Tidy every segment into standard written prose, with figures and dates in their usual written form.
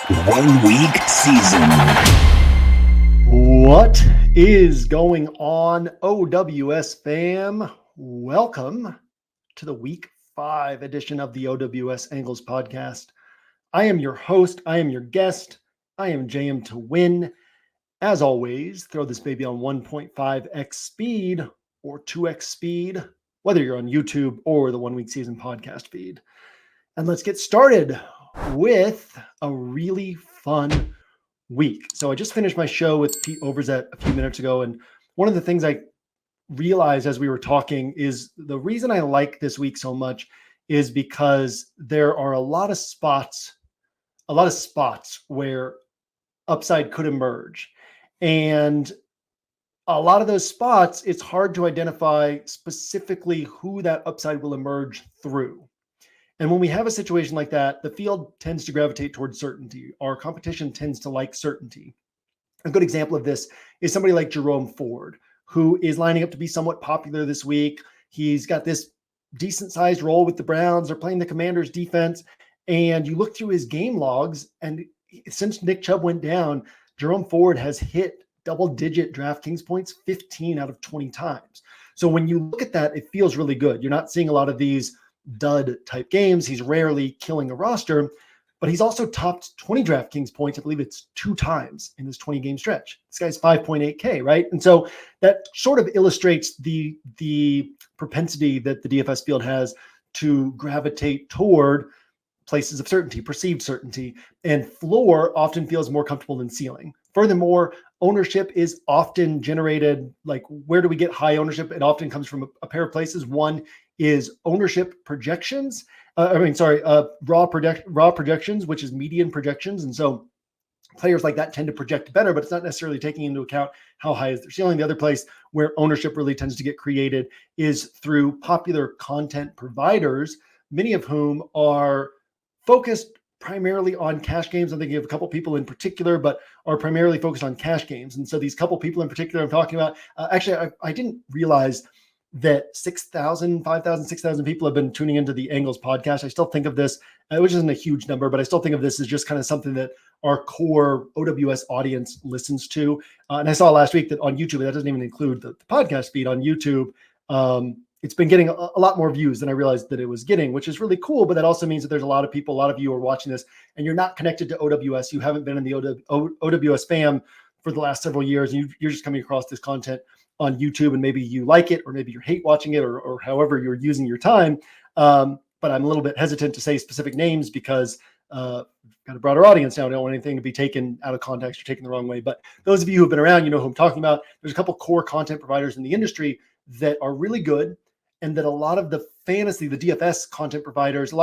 1 week season. What is going on, OWS fam? Welcome to the week 5 edition of the OWS Angles podcast. I am your host. I am your guest. I am JMToWin. As always, throw this baby on 1.5x speed or 2x speed, whether you're on YouTube or the 1 week season podcast feed. And let's get started with a really fun week. So I just finished my show with Pete Overzet a few minutes ago. And one of the things I realized as we were talking is the reason I like this week so much is because there are a lot of spots where upside could emerge. And a lot of those spots, it's hard to identify specifically who that upside will emerge through. And when we have a situation like that, the field tends to gravitate towards certainty. Our competition tends to like certainty. A good example of this is somebody like Jerome Ford, who is lining up to be somewhat popular this week. He's got this decent sized role with the Browns. They're playing the Commanders defense. And you look through his game logs, and since Nick Chubb went down, Jerome Ford has hit double-digit DraftKings points 15 out of 20 times. So when you look at that, it feels really good. You're not seeing a lot of these dud type games. He's rarely killing a roster, but he's also topped 20 DraftKings points. I believe it's 2 times in this 20 game stretch. This guy's 5.8K, right? And so that sort of illustrates the propensity that the DFS field has to gravitate toward places of certainty, perceived certainty, and floor often feels more comfortable than ceiling. Furthermore, ownership is often generated, like where do we get high ownership? It often comes from a pair of places. One is ownership projections. Raw projections, which is median projections. And so players like that tend to project better, but it's not necessarily taking into account how high is their ceiling. The other place where ownership really tends to get created is through popular content providers, many of whom are focused primarily on cash games. I'm thinking of a couple people in particular, but are primarily focused on cash games. And so these couple people in particular I'm talking about, I didn't realize that 6,000, 5,000, 6,000 people have been tuning into the Angles podcast. I still think of this, which isn't a huge number, but I still think of this as just kind of something that our core OWS audience listens to. And I saw last week that on YouTube, that doesn't even include the podcast feed on YouTube. It's been getting a lot more views than I realized that it was getting, which is really cool. But that also means that there's a lot of you are watching this and you're not connected to OWS. You haven't been in the OWS fam for the last several years. And you're just coming across this content on YouTube, and maybe you like it, or maybe you hate watching it, or however you're using your time. But I'm a little bit hesitant to say specific names because got a broader audience now. I don't want anything to be taken out of context or taken the wrong way. But those of you who've been around, you know who I'm talking about. There's a couple core content providers in the industry that are really good, and that a lot of the fantasy, the DFS content providers,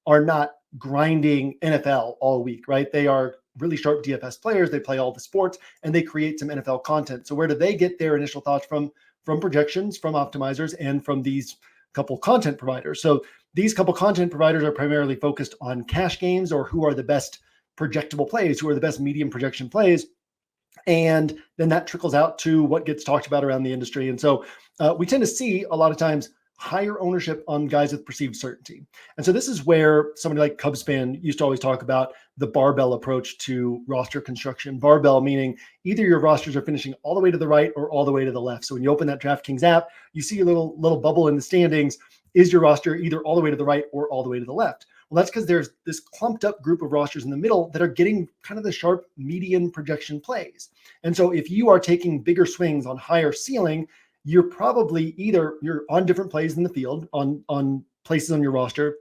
are not grinding NFL all week, right? They are really sharp DFS players. They play all the sports and they create some NFL content. So where do they get their initial thoughts from? From projections, from optimizers, and from these couple content providers. So these couple content providers are primarily focused on cash games, or who are the best projectable plays, who are the best medium projection plays. And then that trickles out to what gets talked about around the industry. And so we tend to see a lot of times higher ownership on guys with perceived certainty. And so this is where somebody like Cubs fan used to always talk about the barbell approach to roster construction. Barbell meaning either your rosters are finishing all the way to the right or all the way to the left. So when you open that DraftKings app, you see a little bubble in the standings. Is your roster either all the way to the right or all the way to the left? Well, that's because there's this clumped up group of rosters in the middle that are getting kind of the sharp median projection plays. And so if you are taking bigger swings on higher ceiling, you're probably you're on different plays in the field, on places on your roster,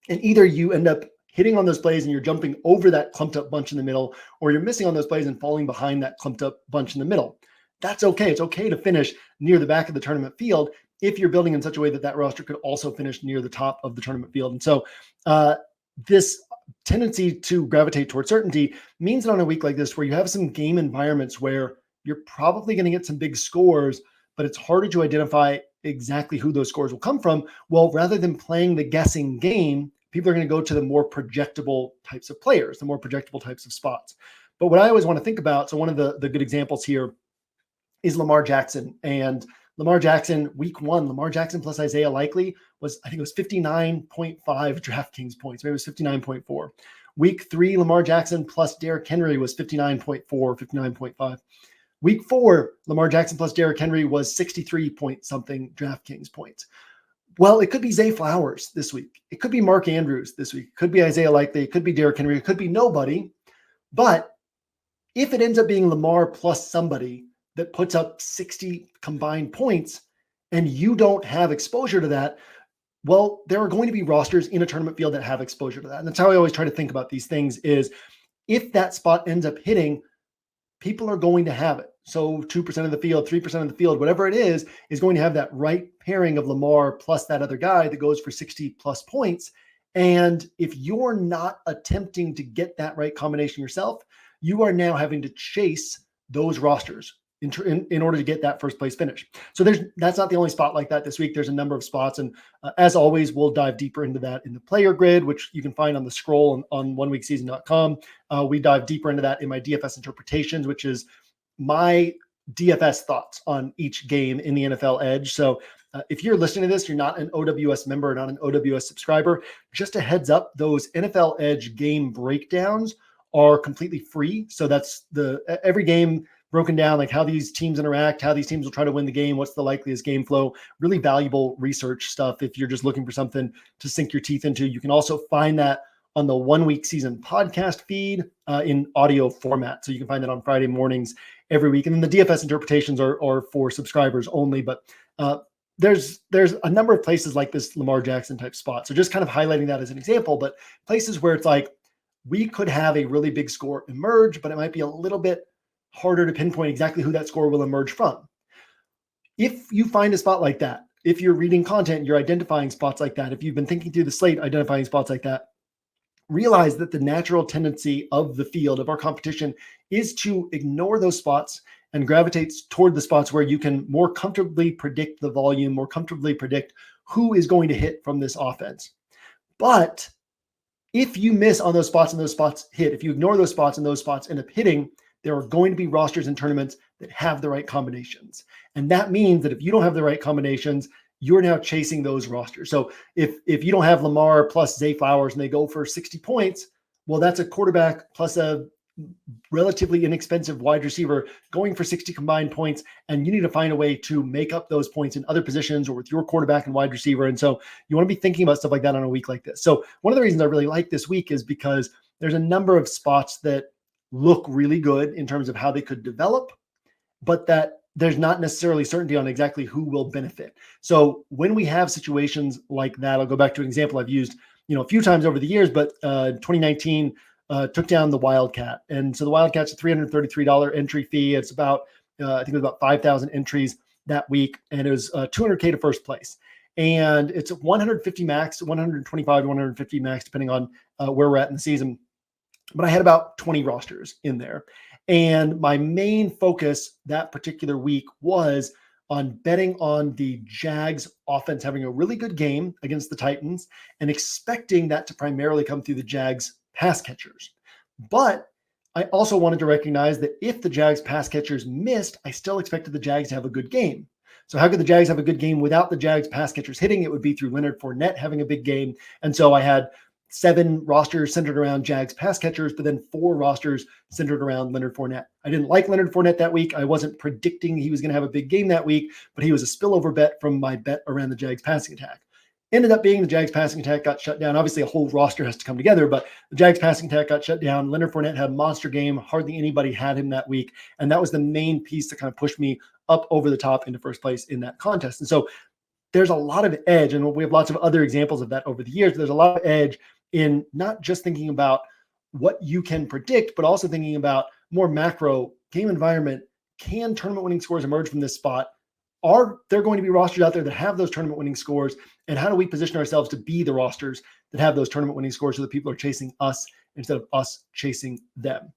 and either you end up hitting on those plays and you're jumping over that clumped up bunch in the middle, or you're missing on those plays and falling behind that clumped up bunch in the middle. That's okay. It's okay to finish near the back of the tournament field if you're building in such a way that that roster could also finish near the top of the tournament field. And so this tendency to gravitate towards certainty means that on a week like this, where you have some game environments where you're probably going to get some big scores, but it's harder to identify exactly who those scores will come from. Well, rather than playing the guessing game, people are going to go to the more projectable types of players, the more projectable types of spots. But what I always want to think about, so one of the good examples here is Lamar Jackson. And Lamar Jackson, week 1, Lamar Jackson plus Isaiah Likely was, I think it was 59.5 DraftKings points. Maybe it was 59.4. Week 3, Lamar Jackson plus Derrick Henry was 59.4, 59.5. Week 4, Lamar Jackson plus Derrick Henry was 63 point something DraftKings points. Well, it could be Zay Flowers this week. It could be Mark Andrews this week. It could be Isaiah Likely. It could be Derrick Henry. It could be nobody. But if it ends up being Lamar plus somebody that puts up 60 combined points and you don't have exposure to that, well, there are going to be rosters in a tournament field that have exposure to that. And that's how I always try to think about these things is if that spot ends up hitting, people are going to have it. So 2% of the field, 3% of the field, whatever it is going to have that right pairing of Lamar plus that other guy that goes for 60 plus points. And if you're not attempting to get that right combination yourself, you are now having to chase those rosters in order to get that first place finish. So that's not the only spot like that this week. There's a number of spots. And as always, we'll dive deeper into that in the player grid, which you can find on the scroll on oneweekseason.com. We dive deeper into that in my DFS interpretations, which is my DFS thoughts on each game in the NFL Edge. So if you're listening to this, you're not an OWS member, not an OWS subscriber, just a heads up, those NFL Edge game breakdowns are completely free. So that's every game broken down, like how these teams interact, how these teams will try to win the game, what's the likeliest game flow, really valuable research stuff. If you're just looking for something to sink your teeth into, you can also find that on the 1 Week Season podcast feed in audio format. So you can find that on Friday mornings every week. And then the DFS interpretations are for subscribers only, but there's a number of places like this Lamar Jackson type spot. So just kind of highlighting that as an example, but places where it's like, we could have a really big score emerge, but it might be a little bit harder to pinpoint exactly who that score will emerge from. If you find a spot like that, if you're reading content, you're identifying spots like that, if you've been thinking through the slate, identifying spots like that, realize that the natural tendency of the field, of our competition, is to ignore those spots and gravitate toward the spots where you can more comfortably predict the volume, more comfortably predict who is going to hit from this offense. But if you miss on those spots and those spots hit, if you ignore those spots and those spots end up hitting, there are going to be rosters and tournaments that have the right combinations. And that means that if you don't have the right combinations, you're now chasing those rosters. So if you don't have Lamar plus Zay Flowers and they go for 60 points, well, that's a quarterback plus a relatively inexpensive wide receiver going for 60 combined points. And you need to find a way to make up those points in other positions or with your quarterback and wide receiver. And so you want to be thinking about stuff like that on a week like this. So one of the reasons I really like this week is because there's a number of spots that look really good in terms of how they could develop, but that there's not necessarily certainty on exactly who will benefit. So when we have situations like that, I'll go back to an example I've used, a few times over the years, but 2019 took down the Wildcat. And so the Wildcat's a $333 entry fee. It's about, I think it was about 5,000 entries that week. And it was $200K to first place. And it's 150 max, 125 to 150 max, depending on where we're at in the season. But I had about 20 rosters in there. And my main focus that particular week was on betting on the Jags offense having a really good game against the Titans and expecting that to primarily come through the Jags pass catchers. But I also wanted to recognize that if the Jags pass catchers missed, I still expected the Jags to have a good game. So how could the Jags have a good game without the Jags pass catchers hitting? It would be through Leonard Fournette having a big game. And so I had 7 rosters centered around Jags pass catchers, but then 4 rosters centered around Leonard Fournette. I didn't like Leonard Fournette that week. I wasn't predicting he was going to have a big game that week, but he was a spillover bet from my bet around the Jags passing attack. Ended up being the Jags passing attack got shut down. Obviously, a whole roster has to come together, but the Jags passing attack got shut down. Leonard Fournette had a monster game. Hardly anybody had him that week. And that was the main piece that kind of pushed me up over the top into first place in that contest. And so there's a lot of edge, and we have lots of other examples of that over the years. There's a lot of edge in not just thinking about what you can predict, but also thinking about more macro game environment. Can tournament winning scores emerge from this spot? Are there going to be rosters out there that have those tournament winning scores? And how do we position ourselves to be the rosters that have those tournament winning scores so that people are chasing us instead of us chasing them?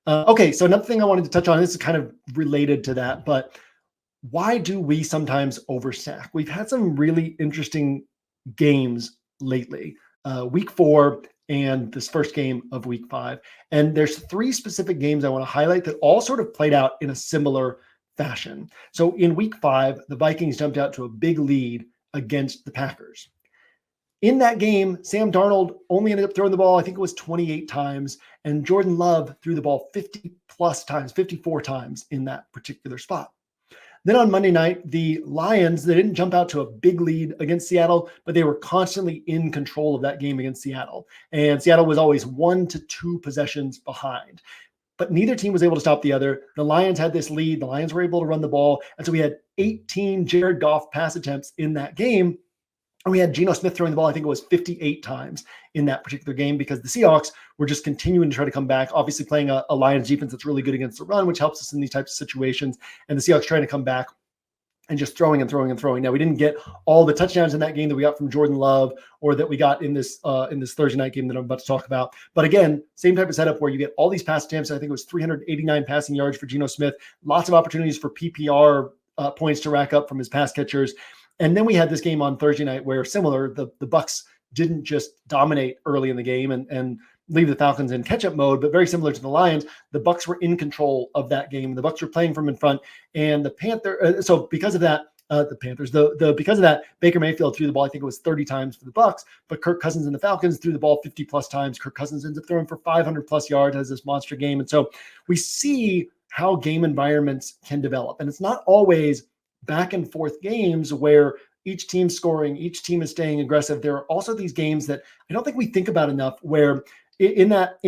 Okay, so another thing I wanted to touch on, this is kind of related to that, but why do we sometimes overstack? We've had some really interesting games lately. Week 4 and this first game of week 5. And there's 3 specific games I want to highlight that all sort of played out in a similar fashion. So in week 5, the Vikings jumped out to a big lead against the Packers. In that game, Sam Darnold only ended up throwing the ball, I think it was 28 times, and Jordan Love threw the ball 50 plus times, 54 times in that particular spot. Then on Monday night, the Lions, they didn't jump out to a big lead against Seattle, but they were constantly in control of that game against Seattle. And Seattle was always 1 to 2 possessions behind. But neither team was able to stop the other. The Lions had this lead. The Lions were able to run the ball. And so we had 18 Jared Goff pass attempts in that game. And we had Geno Smith throwing the ball, I think it was 58 times in that particular game, because the Seahawks were just continuing to try to come back, obviously playing a Lions defense that's really good against the run, which helps us in these types of situations. And the Seahawks trying to come back and just throwing and throwing and throwing. Now, we didn't get all the touchdowns in that game that we got from Jordan Love or that we got in this Thursday night game that I'm about to talk about. But again, same type of setup where you get all these pass attempts. I think it was 389 passing yards for Geno Smith, lots of opportunities for PPR points to rack up from his pass catchers. And then we had this game on Thursday night where similar, the Bucs didn't just dominate early in the game and leave the Falcons in catch-up mode, but very similar to the Lions, the Bucs were in control of that game. The Bucs were playing from in front, and the Panthers. So because of that, because of that, Baker Mayfield threw the ball, I think it was 30 times for the Bucs, but Kirk Cousins and the Falcons threw the ball 50 plus times. Kirk Cousins ends up throwing for 500 plus yards, has this monster game. And so we see how game environments can develop. And it's not always back and forth games where each team's scoring, each team is staying aggressive. There are also these games that I don't think we think about enough where in that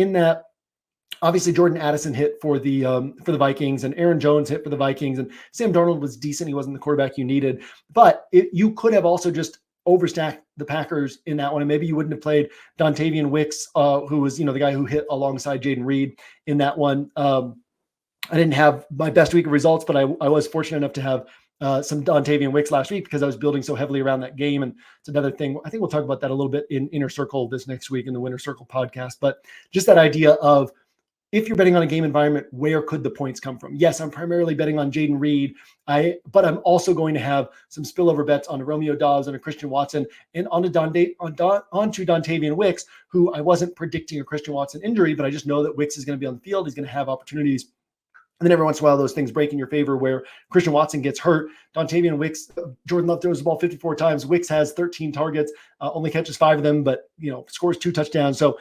obviously Jordan Addison hit for the Vikings and Aaron Jones hit for the Vikings and Sam Darnold was decent. He wasn't the quarterback you needed, but you could have also just overstacked the Packers in that one. And maybe you wouldn't have played Dontavian Wicks, who was, the guy who hit alongside Jaden Reed in that one. I didn't have my best week of results, but I was fortunate enough to have some Dontavian Wicks last week because I was building so heavily around that game. And it's another thing. I think we'll talk about that a little bit in Inner Circle this next week in the Winner Circle podcast. But just that idea of if you're betting on a game environment, where could the points come from? Yes, I'm primarily betting on Jaden Reed, but I'm also going to have some spillover bets on a Romeo Dobbs and a Christian Watson and onto Dontavian Wicks, who I wasn't predicting a Christian Watson injury, but I just know that Wicks is going to be on the field. He's going to have opportunities. And then every once in a while, those things break in your favor where Christian Watson gets hurt. Dontavian Wicks, Jordan Love throws the ball 54 times. Wicks has 13 targets, only catches 5 of them, but scores 2 touchdowns. So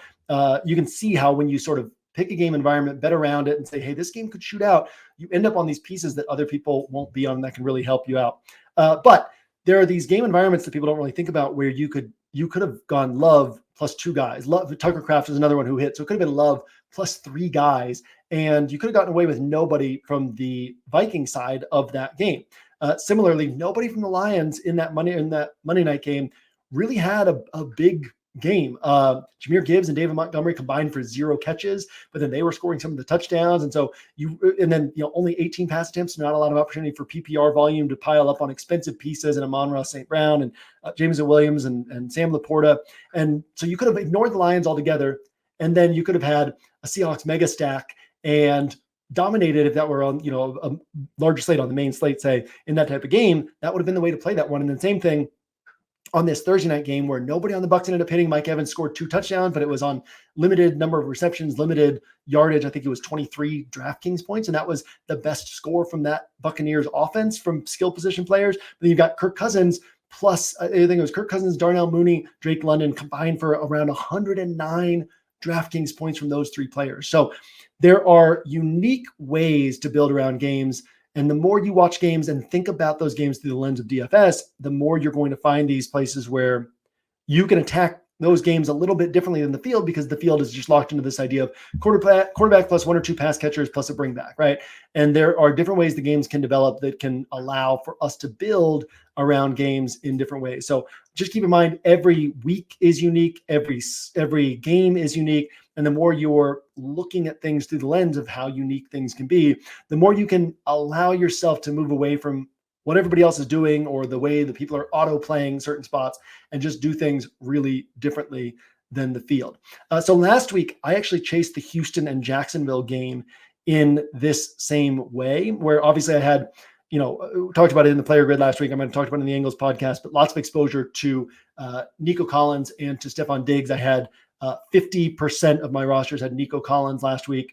you can see how when you sort of pick a game environment, bet around it, and say, hey, this game could shoot out, you end up on these pieces that other people won't be on that can really help you out. But there are these game environments that people don't really think about where you could have gone Love plus 2 guys. Tucker Kraft is another one who hit. So it could have been Love plus 3 guys. And you could have gotten away with nobody from the Viking side of that game. Similarly, nobody from the Lions in that Monday night game really had a big game. Jahmyr Gibbs and David Montgomery combined for 0 catches, but then they were scoring some of the touchdowns. And so only 18 pass attempts, not a lot of opportunity for PPR volume to pile up on expensive pieces and Amon-Ra St. Brown and James Williams and Sam Laporta. And so you could have ignored the Lions altogether. And then you could have had a Seahawks mega stack and dominated if that were on, a larger slate on the main slate, say in that type of game. That would have been the way to play that one. And then same thing on this Thursday night game where nobody on the Bucs ended up hitting. Mike Evans scored 2 touchdowns, but it was on limited number of receptions, limited yardage. I think it was 23 DraftKings points, and that was the best score from that Buccaneers offense from skill position players. But then you've got Kirk Cousins plus, I think it was Kirk Cousins, Darnell Mooney, Drake London combined for around 109 DraftKings points from those 3 players. So there are unique ways to build around games. And the more you watch games and think about those games through the lens of DFS, the more you're going to find these places where you can attack those games a little bit differently than the field, because the field is just locked into this idea of quarterback plus 1 or 2 pass catchers plus a bring back, right? And there are different ways the games can develop that can allow for us to build around games in different ways. So just keep in mind, every week is unique. Every game is unique. And the more you're looking at things through the lens of how unique things can be, the more you can allow yourself to move away from what everybody else is doing or the way the people are auto playing certain spots and just do things really differently than the field. So last week, I actually chased the Houston and Jacksonville game in this same way, where obviously I had, talked about it in the player grid last week. I might have talked about it in the Angles podcast, but lots of exposure to Nico Collins and to Stephon Diggs. I had 50% of my rosters had Nico Collins last week.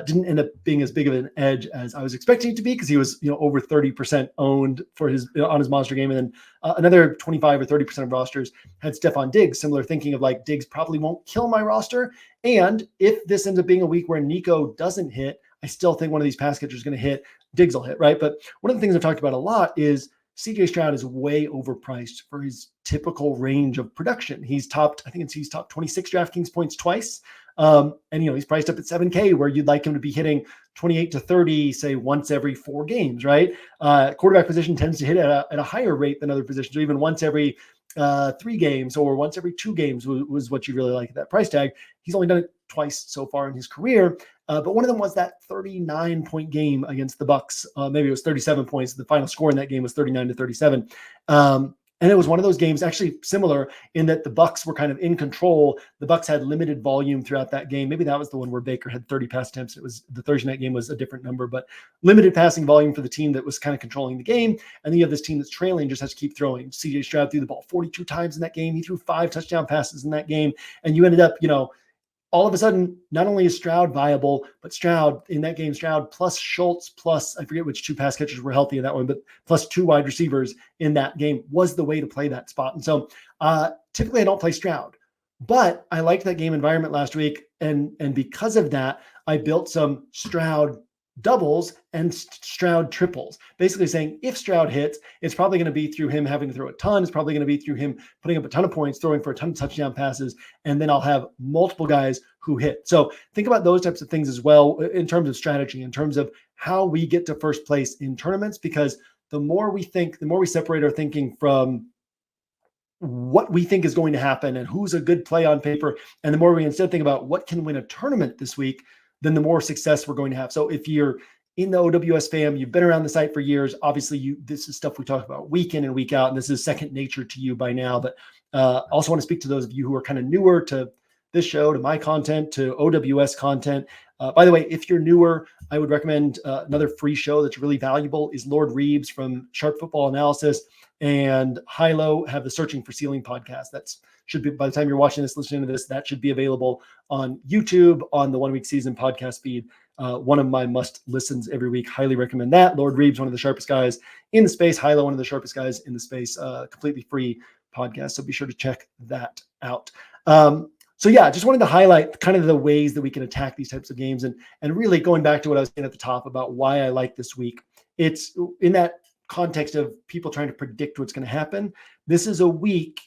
Didn't end up being as big of an edge as I was expecting it to be because he was, over 30% owned for his on his monster game, and then another 25 or 30% of rosters had Stephon Diggs. Similar thinking of like Diggs probably won't kill my roster, and if this ends up being a week where Nico doesn't hit, I still think one of these pass catchers is going to hit. Diggs will hit, right? But one of the things I've talked about a lot is CJ Stroud is way overpriced for his typical range of production. He's topped 26 DraftKings points twice. And he's priced up at 7K, where you'd like him to be hitting 28 to 30, say once every 4 games, right? Quarterback position tends to hit at a higher rate than other positions, or even once every 3 games or once every 2 games was what you really like at that price tag. He's only done it twice so far in his career. But one of them was that 39-point game against the Bucks. Maybe it was 37 points. The final score in that game was 39 to 37. And it was one of those games actually similar in that the Bucks were kind of in control. The Bucks had limited volume throughout that game. Maybe that was the one where Baker had 30 pass attempts. It was the Thursday night game was a different number, but limited passing volume for the team that was kind of controlling the game. And then you have this team that's trailing, just has to keep throwing. CJ Stroud threw the ball 42 times in that game. He threw 5 touchdown passes in that game. And you ended up, all of a sudden, not only is Stroud viable, but Stroud in that game, Stroud plus Schultz plus, I forget which 2 pass catchers were healthy in that one, but plus 2 wide receivers in that game was the way to play that spot. And so typically I don't play Stroud, but I liked that game environment last week. And because of that, I built some Stroud doubles and Stroud triples, basically saying if Stroud hits, it's probably going to be through him having to throw a ton. It's probably going to be through him putting up a ton of points, throwing for a ton of touchdown passes, and then I'll have multiple guys who hit. So think about those types of things as well in terms of strategy, in terms of how we get to first place in tournaments, because the more we think, the more we separate our thinking from what we think is going to happen and who's a good play on paper, and the more we instead think about what can win a tournament this week, then the more success we're going to have. So if you're in the OWS fam, you've been around the site for years, obviously this is stuff we talk about week in and week out, and this is second nature to you by now. But also want to speak to those of you who are kind of newer to this show, to my content, to OWS content. By the way, if you're newer, I would recommend another free show that's really valuable is Lord Reeves from Sharp Football Analysis and Hilo have the Searching for Ceiling podcast. That's should be, by the time you're watching this, listening to this, that should be available on YouTube on the 1 Week Season podcast feed. One of my must listens every week. Highly recommend that. Lord Reeves, one of the sharpest guys in the space. Hilo, one of the sharpest guys in the space. Completely free podcast. So be sure to check that out. So yeah, just wanted to highlight kind of the ways that we can attack these types of games, and really going back to what I was saying at the top about why I like this week. It's in that context of people trying to predict what's going to happen. This is a week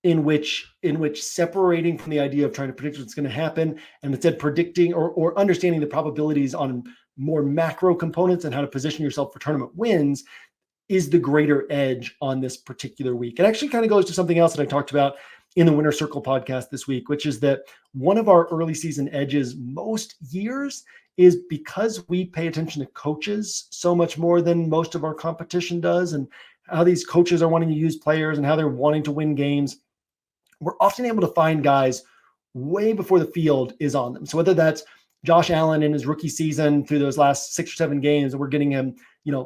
in which separating from the idea of trying to predict what's going to happen and instead predicting or understanding the probabilities on more macro components and how to position yourself for tournament wins is the greater edge on this particular week. It actually kind of goes to something else that I talked about in the Winner Circle podcast this week, which is that one of our early season edges most years is because we pay attention to coaches so much more than most of our competition does, and how these coaches are wanting to use players and how they're wanting to win games. We're often able to find guys way before the field is on them. So whether that's Josh Allen in his rookie season through those last 6 or 7 games, and we're getting him,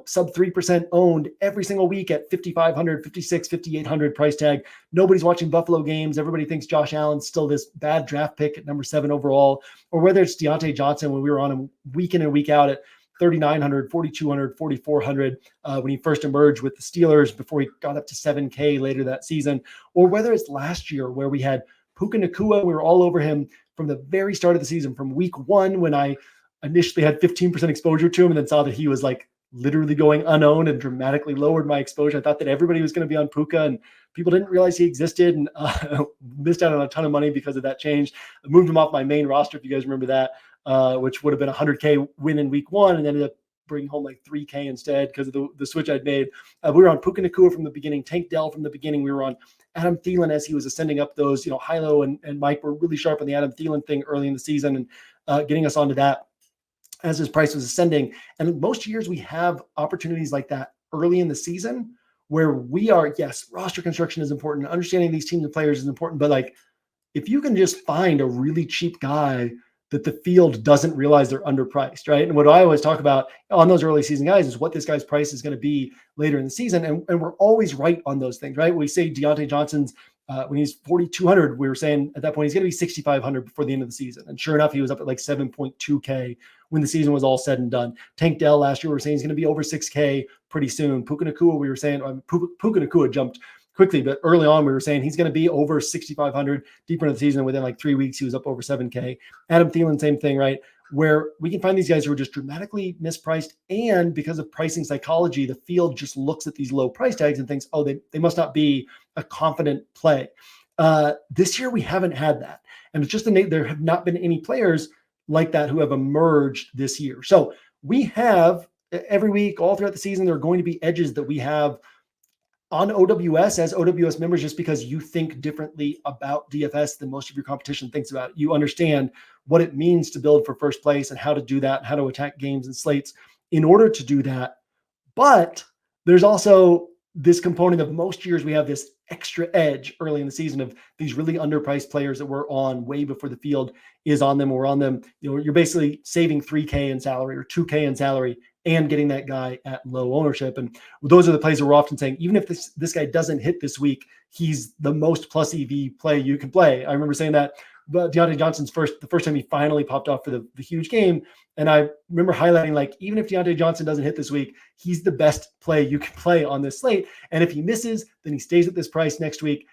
sub 3% owned every single week at 5,500, 56, 5,800 price tag. Nobody's watching Buffalo games. Everybody thinks Josh Allen's still this bad draft pick at number 7 overall, or whether it's Deontay Johnson when we were on him week in and week out at 3,900, 4,200, 4,400 when he first emerged with the Steelers before he got up to 7K later that season, or whether it's last year where we had Puka Nacua. We were all over him from the very start of the season, from week 1 when I initially had 15% exposure to him and then saw that he was like literally going unowned and dramatically lowered my exposure. I thought that everybody was going to be on Puka and people didn't realize he existed, and missed out on a ton of money because of that change. I moved him off my main roster, if you guys remember that. Which would have been a 100K win in week 1 and ended up bringing home like 3K instead because of the switch I'd made. We were on Puka Nacua from the beginning, Tank Dell from the beginning. We were on Adam Thielen as he was ascending up those, Hilo and Mike were really sharp on the Adam Thielen thing early in the season and getting us onto that as his price was ascending. And most years we have opportunities like that early in the season where we are, yes, roster construction is important. Understanding these teams and players is important, but like if you can just find a really cheap guy that the field doesn't realize they're underpriced, right? And what I always talk about on those early season guys is what this guy's price is going to be later in the season. And we're always right on those things, right? We say Deontay Johnson's when he's 4,200, we were saying at that point he's going to be 6,500 before the end of the season. And sure enough, he was up at like 7.2K when the season was all said and done. Tank Dell last year, we were saying he's going to be over 6K pretty soon. Puka Nacua, we were saying Puka Nacua jumped quickly, but early on we were saying he's going to be over 6,500 deeper into the season. Within like 3 weeks, he was up over 7K. Adam Thielen, same thing, right? Where we can find these guys who are just dramatically mispriced. And because of pricing psychology, the field just looks at these low price tags and thinks, oh, they must not be a confident play. This year, we haven't had that. And it's just there have not been any players like that who have emerged this year. So we have every week, all throughout the season, there are going to be edges that we have on OWS as OWS members, just because you think differently about DFS than most of your competition thinks about it. You understand what it means to build for first place and how to do that, and how to attack games and slates in order to do that. But there's also this component of most years we have this extra edge early in the season of these really underpriced players that we're on way before the field is on them. We're on them. You're basically saving 3K in salary or 2K in salary and getting that guy at low ownership. And those are the plays that we're often saying, even if this guy doesn't hit this week, he's the most plus EV play you can play. I remember saying that, but Deontay Johnson's the first time he finally popped off for the huge game. And I remember highlighting, like, even if Deontay Johnson doesn't hit this week, he's the best play you can play on this slate. And if he misses, then he stays at this price next week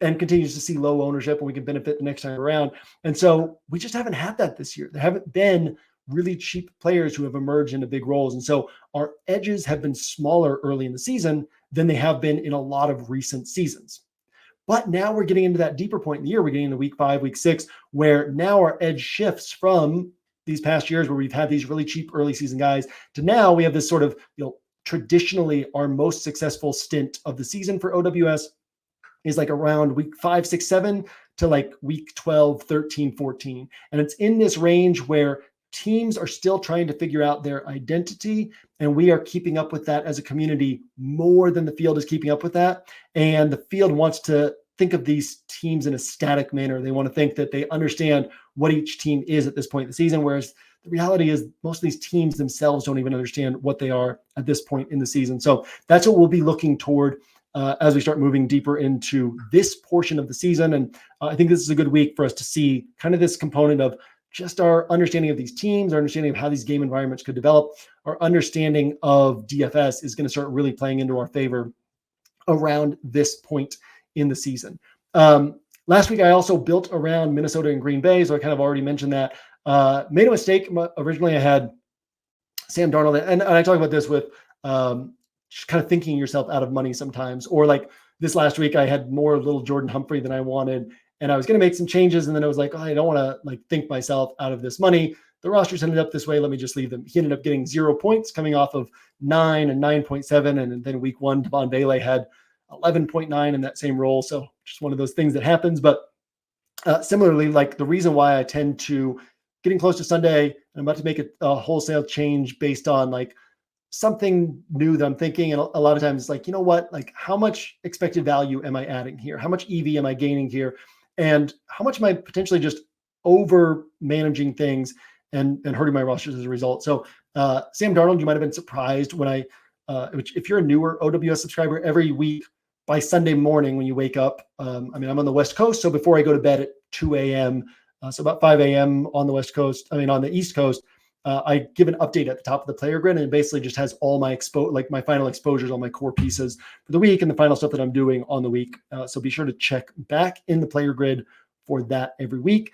and continues to see low ownership, and we can benefit the next time around. And so we just haven't had that this year. There haven't been really cheap players who have emerged into big roles. And so our edges have been smaller early in the season than they have been in a lot of recent seasons. But now we're getting into that deeper point in the year. We're getting into week 5, week 6, where now our edge shifts from these past years where we've had these really cheap early season guys to now we have this sort of, traditionally our most successful stint of the season for OWS is like around week 5, 6, 7 to like week 12, 13, 14. And it's in this range where teams are still trying to figure out their identity, and we are keeping up with that as a community more than the field is keeping up with that. And the field wants to think of these teams in a static manner. They want to think that they understand what each team is at this point in the season, whereas the reality is most of these teams themselves don't even understand what they are at this point in the season. So that's what we'll be looking toward as we start moving deeper into this portion of the season. And I think this is a good week for us to see kind of this component of just our understanding of these teams, our understanding of how these game environments could develop, our understanding of DFS is going to start really playing into our favor around this point in the season. Last week, I also built around Minnesota and Green Bay, so I kind of already mentioned that. Made a mistake. Originally, I had Sam Darnold, and I talk about this with just kind of thinking yourself out of money sometimes, or like this last week, I had more little Jordan Humphrey than I wanted. And I was going to make some changes, and then I was like, oh, I don't want to like think myself out of this money. The rosters ended up this way. Let me just leave them. He ended up getting 0 points coming off of 9 and 9.7. And then week 1, Devon Bailey had 11.9 in that same role. So just one of those things that happens. But similarly, like the reason why I tend to getting close to Sunday, I'm about to make a wholesale change based on like something new that I'm thinking. And a lot of times it's like, you know what, like how much expected value am I adding here? How much EV am I gaining here? And how much am I potentially just over managing things and hurting my rosters as a result? So Sam Darnold, you might've been surprised when if you're a newer OWS subscriber, every week by Sunday morning when you wake up, I'm on the West Coast. So before I go to bed at 2 a.m., so about 5 a.m. on the West Coast, on the East Coast, I give an update at the top of the player grid, and it basically just has all my my final exposures, all my core pieces for the week and the final stuff that I'm doing on the week. So be sure to check back in the player grid for that every week.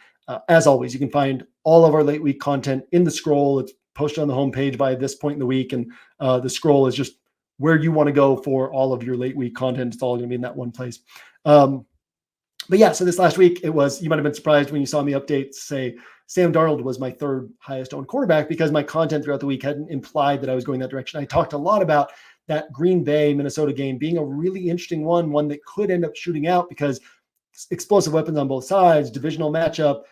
As always, you can find all of our late week content in the scroll. It's posted on the homepage by this point in the week, and the scroll is just where you want to go for all of your late week content. It's all going to be in that one place. But yeah, so this last week, you might have been surprised when you saw me update say Sam Darnold was my 3rd highest owned quarterback, because my content throughout the week hadn't implied that I was going that direction. I talked a lot about that Green Bay Minnesota game being a really interesting one that could end up shooting out because explosive weapons on both sides, divisional matchup,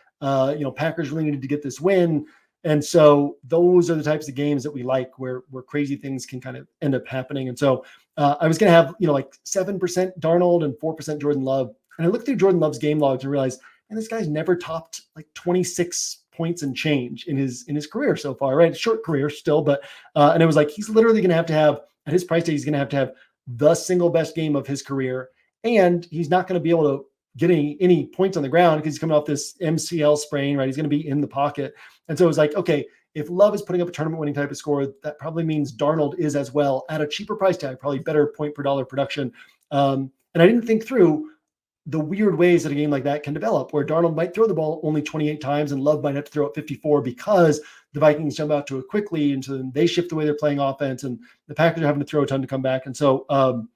Packers really needed to get this win. And so those are the types of games that we like where crazy things can kind of end up happening. And so I was going to have, like 7% Darnold and 4% Jordan Love. And I looked through Jordan Love's game logs and realized, and this guy's never topped like 26 points and change in his career so far, right? Short career still, but and it was like he's literally going to have at his price tag, he's going to have the single best game of his career and he's not going to be able to get any points on the ground because he's coming off this MCL sprain, right? He's going to be in the pocket. And so it was like, okay, if Love is putting up a tournament winning type of score, that probably means Darnold is as well at a cheaper price tag, probably better point per dollar production. And I didn't think through the weird ways that a game like that can develop, where Darnold might throw the ball only 28 times and Love might have to throw it 54 because the Vikings jump out to a quick lead, and so then they shift the way they're playing offense, and the Packers are having to throw a ton to come back. And so,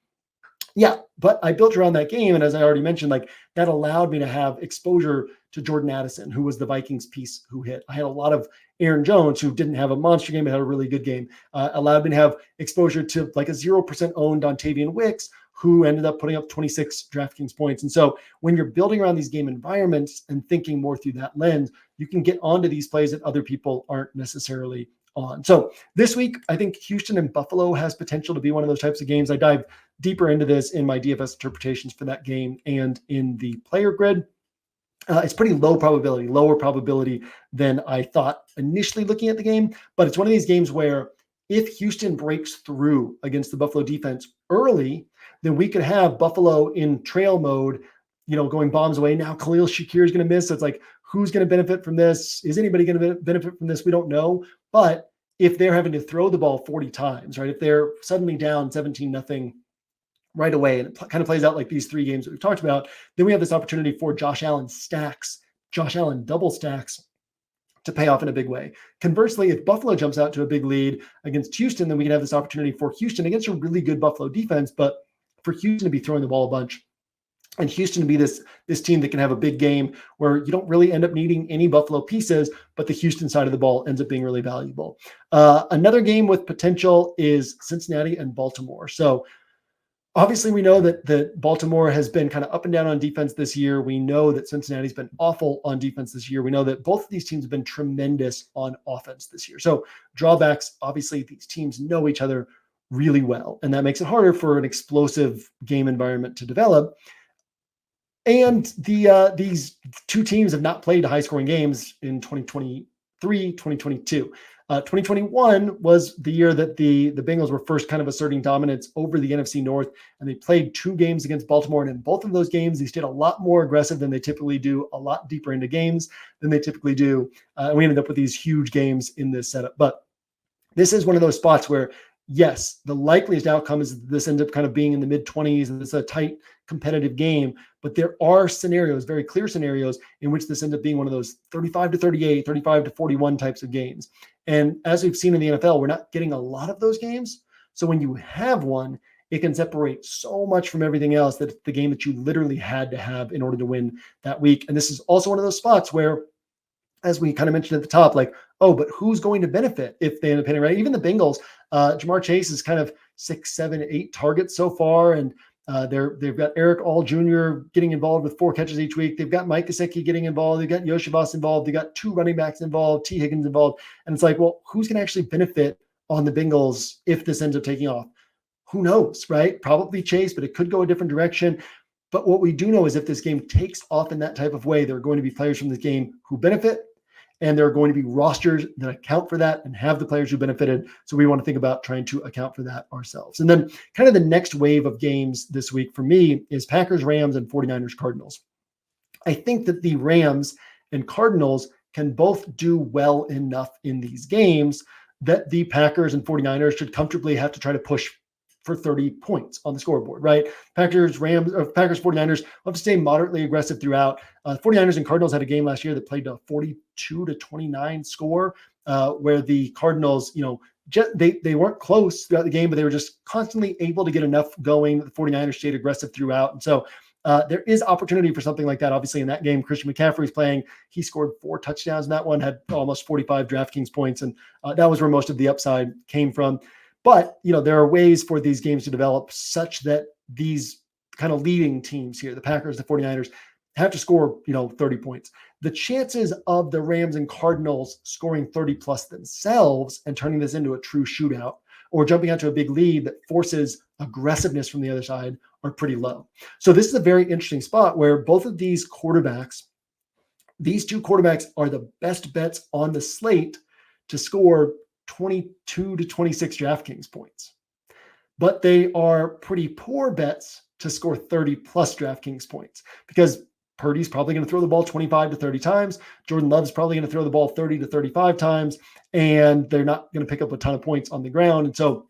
yeah, but I built around that game, and as I already mentioned, like that allowed me to have exposure to Jordan Addison, who was the Vikings piece who hit. I had a lot of Aaron Jones, who didn't have a monster game but had a really good game. Allowed me to have exposure to like a 0% owned Dontavian Wicks, who ended up putting up 26 DraftKings points. And so when you're building around these game environments and thinking more through that lens, you can get onto these plays that other people aren't necessarily on. So this week, I think Houston and Buffalo has potential to be one of those types of games. I dive deeper into this in my DFS interpretations for that game and in the player grid. It's pretty lower probability than I thought initially looking at the game, but it's one of these games where if Houston breaks through against the Buffalo defense early, then we could have Buffalo in trail mode, going bombs away. Now Khalil Shakir is going to miss. So it's like, who's going to benefit from this? Is anybody going to benefit from this? We don't know. But if they're having to throw the ball 40 times, right? If they're suddenly down 17-0 right away, and it kind of plays out like these three games that we've talked about, then we have this opportunity for Josh Allen double stacks to pay off in a big way. Conversely, if Buffalo jumps out to a big lead against Houston, then we can have this opportunity for Houston against a really good Buffalo defense, but for Houston to be throwing the ball a bunch, and Houston to be this team that can have a big game where you don't really end up needing any Buffalo pieces, but the Houston side of the ball ends up being really valuable. Another game with potential is Cincinnati and Baltimore. So obviously, we know that Baltimore has been kind of up and down on defense this year. We know that Cincinnati's been awful on defense this year. We know that both of these teams have been tremendous on offense this year. So drawbacks, obviously, these teams know each other really well, and that makes it harder for an explosive game environment to develop. And these two teams have not played high-scoring games in 2023, 2022. 2021 was the year that the Bengals were first kind of asserting dominance over the NFC North, and they played two games against Baltimore. And in both of those games, they stayed a lot more aggressive than they typically do, a lot deeper into games than they typically do. And we ended up with these huge games in this setup. But this is one of those spots where, yes, the likeliest outcome is this ends up kind of being in the mid-20s, and it's a tight, competitive game. But there are scenarios, very clear scenarios, in which this ends up being one of those 35-38, 35-41 types of games. And as we've seen in the NFL, we're not getting a lot of those games. So when you have one, it can separate so much from everything else that it's the game that you literally had to have in order to win that week. And this is also one of those spots where, as we kind of mentioned at the top, like, oh, but who's going to benefit if they end up hitting, right? Even the Bengals, Jamar Chase is kind of 6, 7, 8 targets so far. And they've got Eric All Jr. getting involved with 4 catches each week. They've got Mike Gesicki getting involved. They've got Yoshibas involved. They got 2 running backs involved, T. Higgins involved. And it's like, well, who's going to actually benefit on the Bengals if this ends up taking off? Who knows, right? Probably Chase, but it could go a different direction. But what we do know is if this game takes off in that type of way, there are going to be players from this game who benefit, and there are going to be rosters that account for that and have the players who benefited. So we want to think about trying to account for that ourselves. And then kind of the next wave of games this week for me is Packers, Rams, and 49ers, Cardinals. I think that the Rams and Cardinals can both do well enough in these games that the Packers and 49ers should comfortably have to try to push for 30 points on the scoreboard, right? Packers, 49ers have to stay moderately aggressive throughout. 49ers and Cardinals had a game last year that played a 42-29 score, where the Cardinals, they weren't close throughout the game, but they were just constantly able to get enough going. The 49ers stayed aggressive throughout. And so there is opportunity for something like that. Obviously, in that game, Christian McCaffrey's playing. He scored 4 touchdowns in that one, had almost 45 DraftKings points, and that was where most of the upside came from. But, there are ways for these games to develop such that these kind of leading teams here, the Packers, the 49ers, have to score, 30 points. The chances of the Rams and Cardinals scoring 30 plus themselves and turning this into a true shootout or jumping out to a big lead that forces aggressiveness from the other side are pretty low. So this is a very interesting spot where both of these two quarterbacks are the best bets on the slate to score 22 to 26 DraftKings points. But they are pretty poor bets to score 30 plus DraftKings points because Purdy's probably going to throw the ball 25 to 30 times. Jordan Love's probably going to throw the ball 30 to 35 times, and they're not going to pick up a ton of points on the ground. And so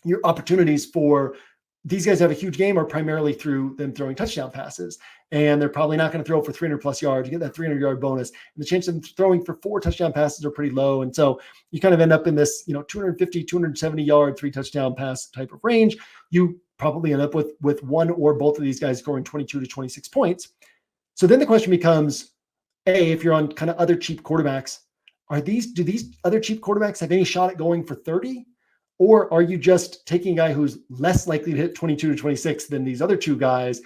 your opportunities for these guys have a huge game are primarily through them throwing touchdown passes. And they're probably not going to throw for 300 plus yards. You get that 300-yard bonus. And the chance of them throwing for 4 touchdown passes are pretty low. And so you kind of end up in this, 250, 270-yard, 3 touchdown pass type of range. You probably end up with one or both of these guys scoring 22 to 26 points. So then the question becomes, if you're on kind of other cheap quarterbacks, do these other cheap quarterbacks have any shot at going for 30? Or are you just taking a guy who's less likely to hit 22 to 26 than these other two guys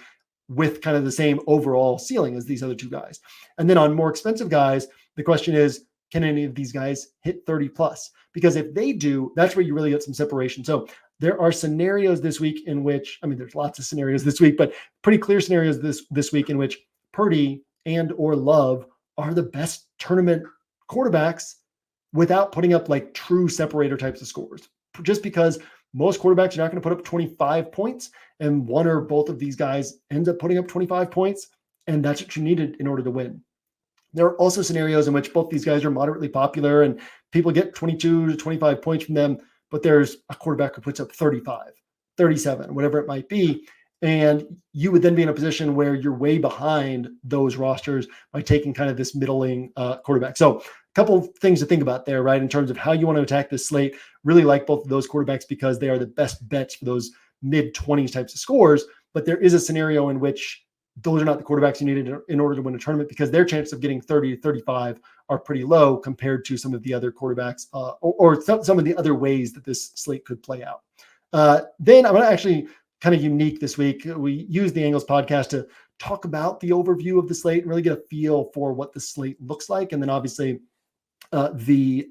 with kind of the same overall ceiling as these other two guys? And then on more expensive guys, the question is, can any of these guys hit 30 plus? Because if they do, that's where you really get some separation. So there are scenarios this week in which, there's lots of scenarios this week, but pretty clear scenarios this week in which Purdy and or Love are the best tournament quarterbacks without putting up like true separator types of scores. Just because most quarterbacks are not going to put up 25 points, and one or both of these guys ends up putting up 25 points, and that's what you needed in order to win. There are also scenarios in which both these guys are moderately popular and people get 22 to 25 points from them, but there's a quarterback who puts up 35, 37, whatever it might be. And you would then be in a position where you're way behind those rosters by taking kind of this middling quarterback. So a couple of things to think about there, right? In terms of how you want to attack this slate. Really like both of those quarterbacks because they are the best bets for those mid-20s types of scores. But there is a scenario in which those are not the quarterbacks you needed in order to win a tournament because their chances of getting 30 to 35 are pretty low compared to some of the other quarterbacks or some of the other ways that this slate could play out. Then I'm going to actually kind of unique this week. We use the Angles podcast to talk about the overview of the slate and really get a feel for what the slate looks like. And then obviously the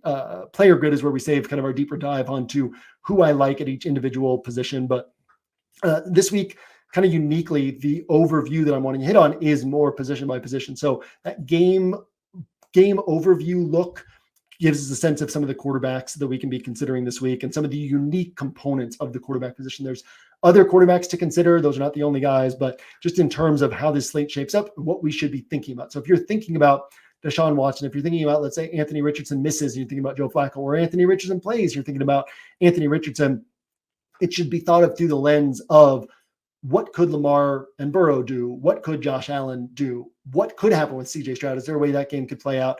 player grid is where we save kind of our deeper dive onto who I like at each individual position. But this week, kind of uniquely, the overview that I'm wanting to hit on is more position by position. So that game overview look gives us a sense of some of the quarterbacks that we can be considering this week and some of the unique components of the quarterback position. There's other quarterbacks to consider. Those are not the only guys, but just in terms of how this slate shapes up, what we should be thinking about. So if you're thinking about Deshaun Watson, if you're thinking about, let's say, Anthony Richardson misses, and you're thinking about Joe Flacco, or Anthony Richardson plays, you're thinking about Anthony Richardson, it should be thought of through the lens of what could Lamar and Burrow do? What could Josh Allen do? What could happen with CJ Stroud? Is there a way that game could play out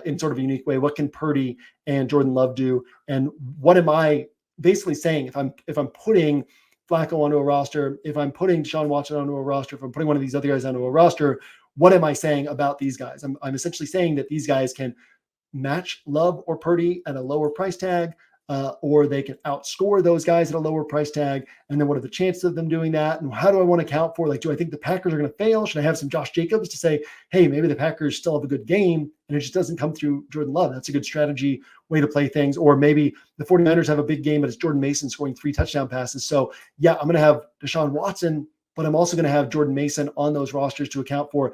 in sort of a unique way? What can Purdy and Jordan Love do? And what am I basically saying if I'm putting Flacco onto a roster, if I'm putting Deshaun Watson onto a roster, if I'm putting one of these other guys onto a roster, what am I saying about these guys? I'm essentially saying that these guys can match Love or Purdy at a lower price tag, or they can outscore those guys at a lower price tag. And then what are the chances of them doing that? And how do I want to account for, do I think the Packers are going to fail? Should I have some Josh Jacobs to say, hey, maybe the Packers still have a good game and it just doesn't come through Jordan Love? That's a good strategy way to play things. Or maybe the 49ers have a big game, but it's Jordan Mason scoring 3 touchdown passes. So yeah, I'm going to have Deshaun Watson, but I'm also going to have Jordan Mason on those rosters to account for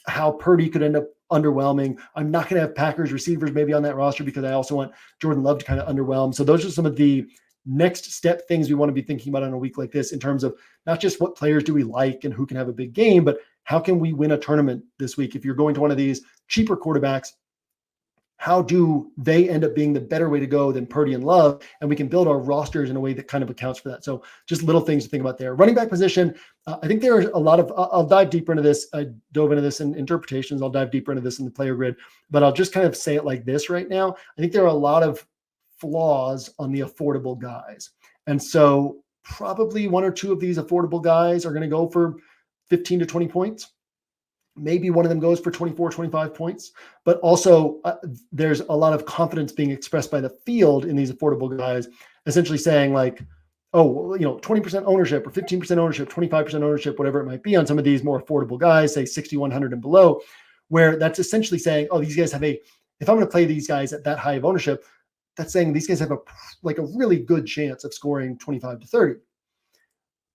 how Purdy could end up underwhelming. I'm not going to have Packers receivers maybe on that roster because I also want Jordan Love to kind of underwhelm. So those are some of the next step things we want to be thinking about on a week like this in terms of not just what players do we like and who can have a big game, but how can we win a tournament this week? If you're going to one of these cheaper quarterbacks, how do they end up being the better way to go than Purdy and Love? And we can build our rosters in a way that kind of accounts for that. So just little things to think about there. Running back position, I think there are a lot of, I'll dive deeper into this. I dove into this in interpretations. I'll dive deeper into this in the player grid, but I'll just kind of say it like this right now. I think there are a lot of flaws on the affordable guys. And so probably one or two of these affordable guys are going to go for 15 to 20 points. Maybe one of them goes for 24, 25 points, but also there's a lot of confidence being expressed by the field in these affordable guys, essentially saying 20% ownership or 15% ownership, 25% ownership, whatever it might be on some of these more affordable guys, say 6,100 and below, where that's essentially saying, oh, these guys have if I'm going to play these guys at that high of ownership, that's saying these guys have a really good chance of scoring 25 to 30.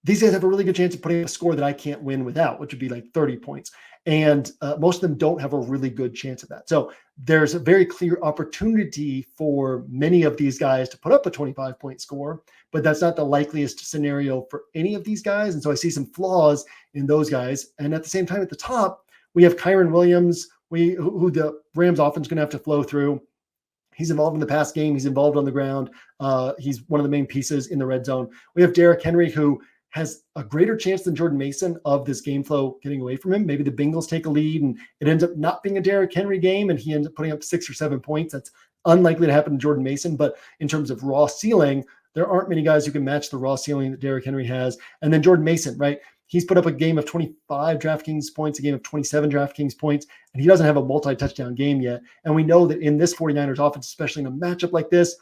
These guys have a really good chance of putting a score that I can't win without, which would be 30 points. And most of them don't have a really good chance of that. So there's a very clear opportunity for many of these guys to put up a 25-point score, but that's not the likeliest scenario for any of these guys. And so I see some flaws in those guys. And at the same time, at the top, we have Kyron Williams, who the Rams offense is going to have to flow through. He's involved in the pass game. He's involved on the ground. He's one of the main pieces in the red zone. We have Derrick Henry, who has a greater chance than Jordan Mason of this game flow getting away from him. Maybe the Bengals take a lead and it ends up not being a Derrick Henry game and he ends up putting up 6 or 7 points. That's unlikely to happen to Jordan Mason. But in terms of raw ceiling, there aren't many guys who can match the raw ceiling that Derrick Henry has. And then Jordan Mason, right? He's put up a game of 25 DraftKings points, a game of 27 DraftKings points, and he doesn't have a multi-touchdown game yet. And we know that in this 49ers offense, especially in a matchup like this,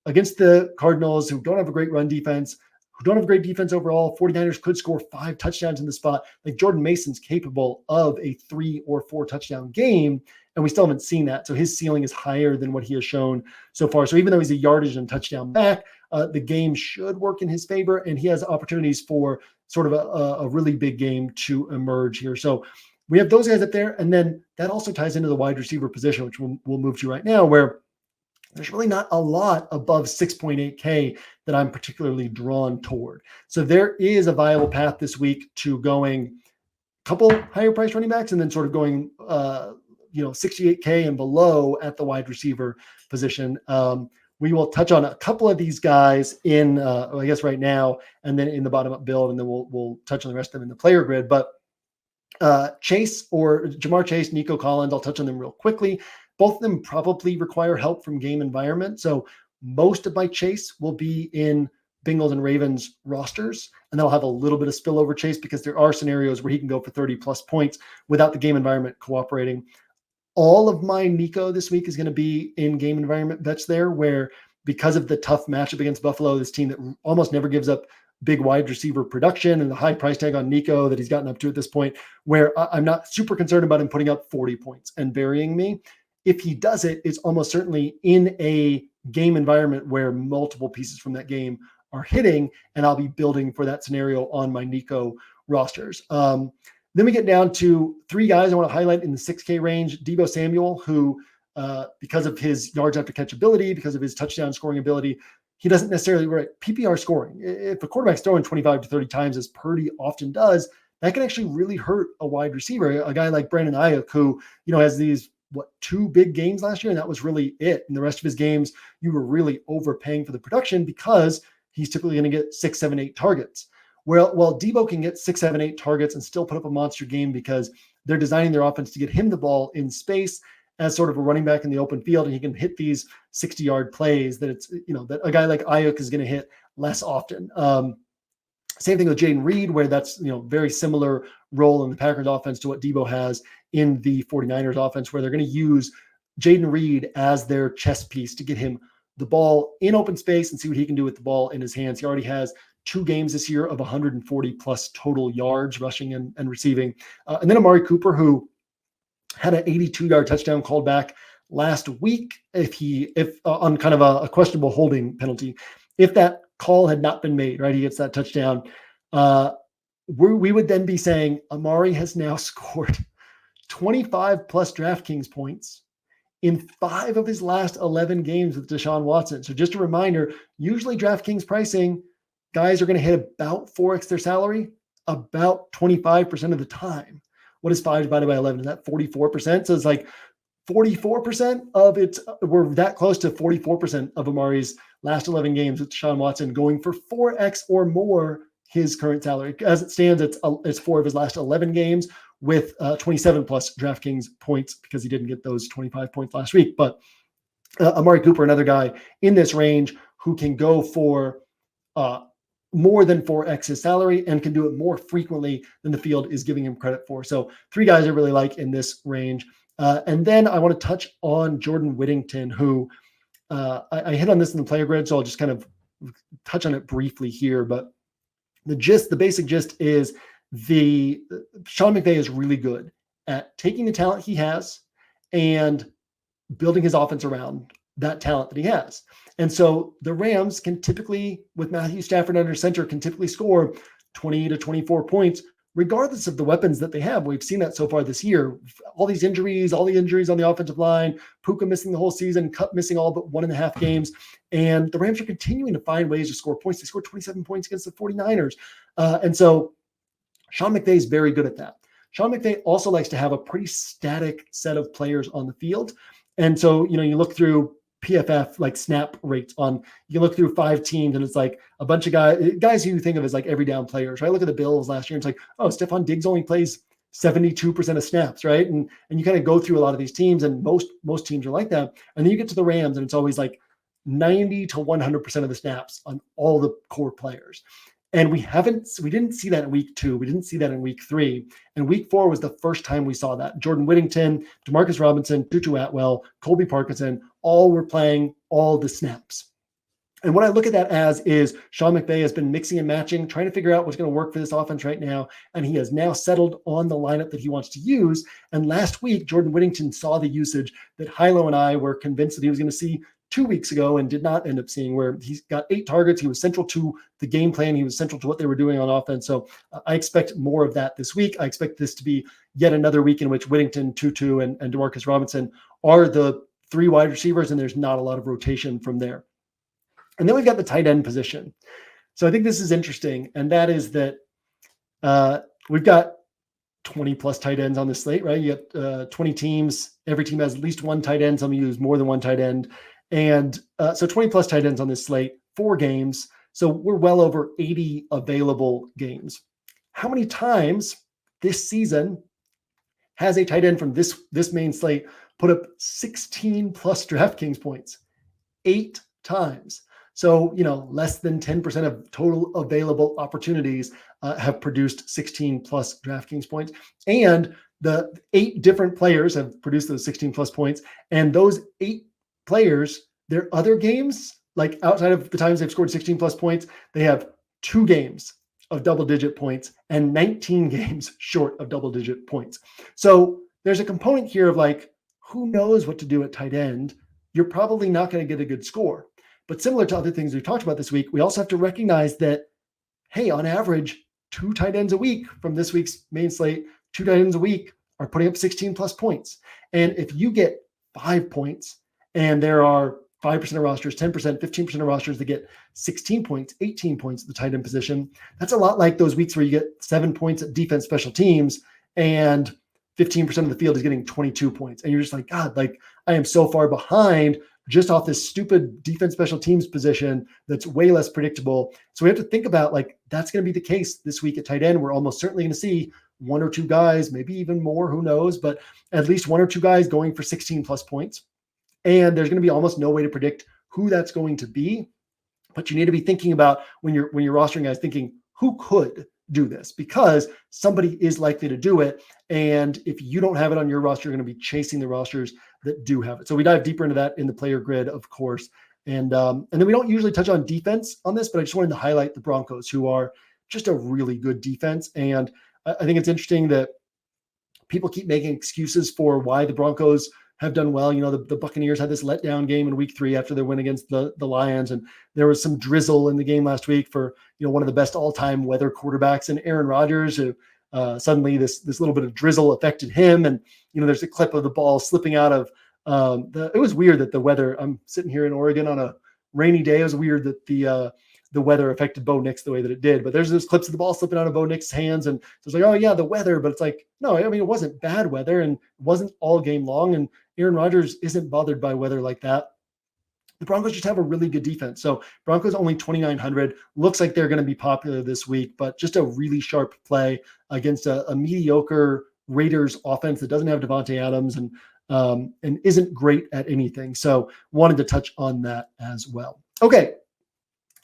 against the Cardinals, who don't have a great run defense, who don't have a great defense overall, 49ers could score 5 touchdowns in the spot. Like Jordan Mason's capable of a 3 or 4 touchdown game, and we still haven't seen that. So his ceiling is higher than what he has shown so far. So even though he's a yardage and touchdown back, the game should work in his favor, and he has opportunities for sort of a really big game to emerge here. So we have those guys up there, and then that also ties into the wide receiver position, which we'll move to right now, where there's really not a lot above 6.8K that I'm particularly drawn toward. So there is a viable path this week to going a couple higher price running backs and then sort of going 68K and below at the wide receiver position. We will touch on a couple of these guys in, I guess right now, and then in the bottom up build, and then we'll touch on the rest of them in the player grid. But Chase or Jamar Chase, Nico Collins, I'll touch on them real quickly. Both of them probably require help from game environment. So most of my chase will be in Bengals and Ravens rosters, and they'll have a little bit of spillover chase because there are scenarios where he can go for 30 plus points without the game environment cooperating. All of my Nico this week is going to be in game environment bets there, where because of the tough matchup against Buffalo, this team that almost never gives up big wide receiver production and the high price tag on Nico that he's gotten up to at this point, where I'm not super concerned about him putting up 40 points and burying me. If he does it, it's almost certainly in a game environment where multiple pieces from that game are hitting, and I'll be building for that scenario on my Nico rosters. Then we get down to 3 guys I want to highlight in the 6K range. Deebo Samuel, who because of his yards after catch ability, because of his touchdown scoring ability, he doesn't necessarily PPR scoring. If a quarterback's throwing 25 to 30 times, as Purdy often does, that can actually really hurt a wide receiver. A guy like Brandon Ayuk, who has these 2 big games last year, and that was really it. And the rest of his games, you were really overpaying for the production because he's typically going to get 6, 7, 8 targets. Well, Deebo can get 6, 7, 8 targets and still put up a monster game because they're designing their offense to get him the ball in space as sort of a running back in the open field, and he can hit these 60-yard plays that it's that a guy like Ayuk is going to hit less often. Same thing with Jaden Reed, where that's very similar role in the Packers offense to what Deebo has in the 49ers offense, where they're going to use Jaden Reed as their chess piece to get him the ball in open space and see what he can do with the ball in his hands. He already has 2 games this year of 140 plus total yards rushing and receiving. And then Amari Cooper, who had an 82-yard touchdown called back last week if on kind of a questionable holding penalty. If that call had not been made, right, he gets that touchdown, we would then be saying Amari has now scored 25 plus DraftKings points in 5 of his last 11 games with Deshaun Watson. So just a reminder, usually DraftKings pricing, guys are going to hit about 4x their salary about 25% of the time. What is 5 divided by 11? Is that 44%? So it's like 44% of it. We're that close to 44% of Amari's last 11 games with Deshaun Watson going for 4x or more his current salary. As it stands, it's 4 of his last 11 games with 27 plus DraftKings points because he didn't get those 25 points last week. But Amari Cooper, another guy in this range who can go for more than 4x his salary and can do it more frequently than the field is giving him credit for. So 3 guys I really like in this range. And then I want to touch on Jordan Whittington, who I hit on this in the player grid, so I'll just kind of touch on it briefly here. But the basic gist is Sean McVay is really good at taking the talent he has and building his offense around that talent that he has. And so the Rams can typically, with Matthew Stafford under center, can typically score 20 to 24 points regardless of the weapons that they have. We've seen that so far this year. All the injuries on the offensive line, Puka missing the whole season, Kupp missing all but 1.5 games. And the Rams are continuing to find ways to score points. They scored 27 points against the 49ers. And so Sean McVay is very good at that. Sean McVay also likes to have a pretty static set of players on the field. And so, you look through PFF, like snap rates you look through 5 teams and it's like a bunch of guys who you think of as like every down players, right? Look at the Bills last year. And it's like, oh, Stephon Diggs only plays 72% of snaps, right? And you kind of go through a lot of these teams, and most teams are like that. And then you get to the Rams and it's always like 90 to 100% of the snaps on all the core players. And we didn't see that in week 2. We didn't see that in week 3. And week 4 was the first time we saw that. Jordan Whittington, Demarcus Robinson, Tutu Atwell, Colby Parkinson, all were playing all the snaps. And what I look at that as is Sean McVay has been mixing and matching, trying to figure out what's going to work for this offense right now. And he has now settled on the lineup that he wants to use. And last week, Jordan Whittington saw the usage that Hilo and I were convinced that he was going to see 2 weeks ago and did not end up seeing, where he's got 8 targets. He was central to the game plan. He was central to what they were doing on offense. So I expect more of that this week. I expect this to be yet another week in which Whittington, Tutu, and Demarcus Robinson are the 3 wide receivers, and there's not a lot of rotation from there. And then we've got the tight end position. So I think this is interesting, and that is that we've got 20 plus tight ends on the slate, right? You got 20 teams. Every team has at least 1 tight end. Some use more than 1 tight end. And so 20 plus tight ends on this slate, 4 games. So we're well over 80 available games. How many times this season has a tight end from this main slate put up 16 plus DraftKings points? 8 times. So, less than 10% of total available opportunities have produced 16 plus DraftKings points. And the 8 different players have produced those 16 plus points. And those 8 players, their other games, like outside of the times they've scored 16 plus points, they have 2 games of double-digit points and 19 games short of double-digit points. So there's a component here of like, who knows what to do at tight end? You're probably not going to get a good score. But similar to other things we've talked about this week, we also have to recognize that, hey, on average, 2 tight ends a week from this week's main slate, 2 tight ends a week are putting up 16 plus points. And if you get 5 points, and there are 5% of rosters, 10%, 15% of rosters that get 16 points, 18 points at the tight end position, that's a lot like those weeks where you get 7 points at defense special teams and 15% of the field is getting 22 points. And you're just like, God, like I am so far behind just off this stupid defense special teams position that's way less predictable. So we have to think about like, that's going to be the case this week at tight end. We're almost certainly going to see 1 or 2 guys, maybe even more, who knows, but at least 1 or 2 guys going for 16 plus points. And there's going to be almost no way to predict who that's going to be. But you need to be thinking about when you're rostering guys, thinking who could do this, because somebody is likely to do it. And if you don't have it on your roster, you're going to be chasing the rosters that do have it. So we dive deeper into that in the player grid, of course. And then we don't usually touch on defense on this, but I just wanted to highlight the Broncos, who are just a really good defense. And I think it's interesting that people keep making excuses for why the Broncos have done well. The Buccaneers had this letdown game in week 3 after their win against the Lions. And there was some drizzle in the game last week for, one of the best all-time weather quarterbacks in Aaron Rodgers, who suddenly this little bit of drizzle affected him. And, there's a clip of the ball slipping out of it was weird that the weather, I'm sitting here in Oregon on a rainy day. It was weird that the weather affected Bo Nix the way that it did, but there's those clips of the ball slipping out of Bo Nix's hands. And so it's like, oh yeah, the weather, but it's like, no, I mean, it wasn't bad weather and it wasn't all game long. And Aaron Rodgers isn't bothered by weather like that. The Broncos just have a really good defense. So Broncos only 2,900, looks like they're going to be popular this week, but just a really sharp play against a mediocre Raiders offense that doesn't have Devontae Adams and isn't great at anything. So wanted to touch on that as well. Okay.